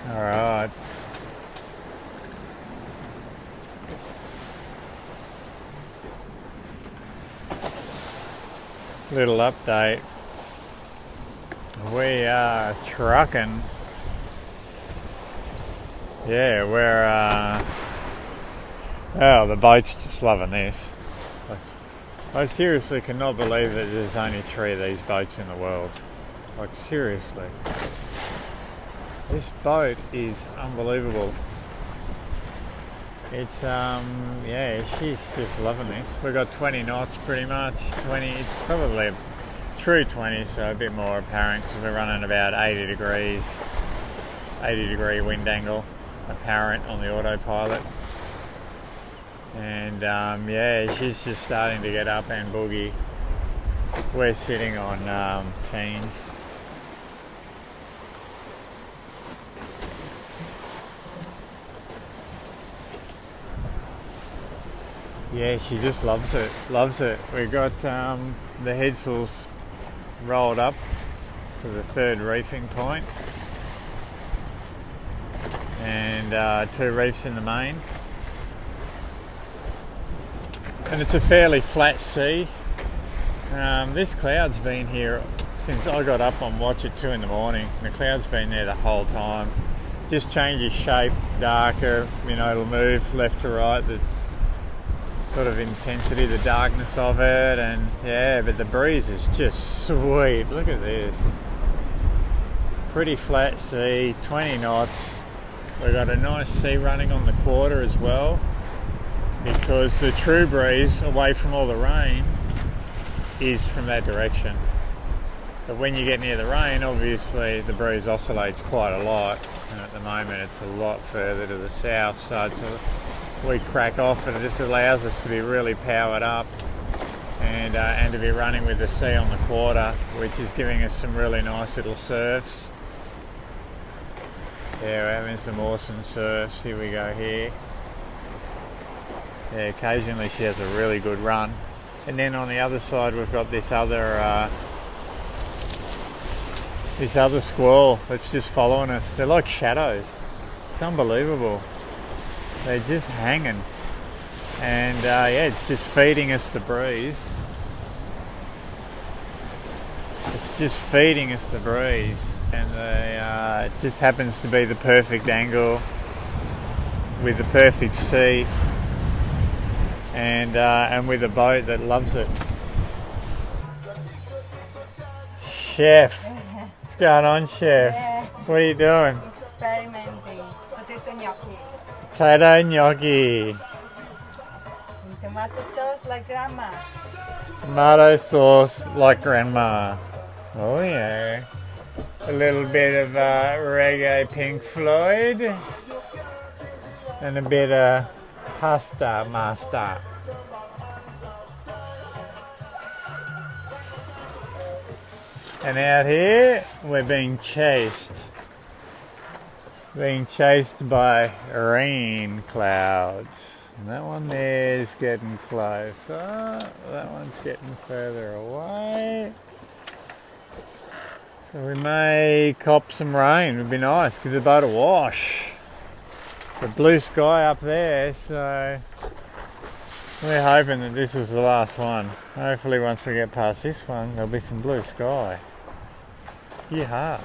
Alright. Little update. We are trucking. Yeah, we're oh, the boat's just loving this. I seriously cannot believe that there's only 3 of these boats in the world. Like, seriously. This boat is unbelievable. It's, yeah, she's just loving this. We've got 20 knots pretty much. 20, it's probably a true 20, so a bit more apparent because we're running about 80 degrees, 80 degree wind angle apparent on the autopilot. And yeah, she's just starting to get up and boogie. We're sitting on teens. Yeah, she just loves it, loves it. We've got the headsails rolled up to the 3rd reefing point, and 2 reefs in the main. And it's a fairly flat sea. This cloud's been here since I got up on watch at 2 in the morning. The cloud's been there the whole time. Just changes shape, darker, you know, it'll move left to right, the sort of intensity, the darkness of it, and yeah, but the breeze is just sweet. Look at this. Pretty flat sea, 20 knots. We've got a nice sea running on the quarter as well, because the true breeze away from all the rain is from that direction. But when you get near the rain, obviously the breeze oscillates quite a lot, and at the moment it's a lot further to the south, so we crack off, and it just allows us to be really powered up and to be running with the sea on the quarter, which is giving us some really nice little surfs. Yeah, we're having some awesome surfs. Here we go here. Yeah, occasionally she has a really good run. And then on the other side we've got this other squall that's just following us. They're like shadows. It's unbelievable. They're just hanging. And yeah, it's just feeding us the breeze. It's just feeding us the breeze. And it just happens to be the perfect angle with the perfect sea. And with a boat that loves it. Chef, what's going on, Chef? Yeah. What are you doing? Experimenting. Potato gnocchi. Potato gnocchi. Tomato sauce like grandma. Tomato sauce like grandma. Oh yeah. A little bit of reggae Pink Floyd. And a bit of pasta master. And out here, we're being chased. Being chased by rain clouds. And that one there is getting closer. That one's getting further away. So we may cop some rain. It would be nice, give the boat a wash. The blue sky up there, so we're hoping that this is the last one. Hopefully once we get past this one, there'll be some blue sky. Yeah.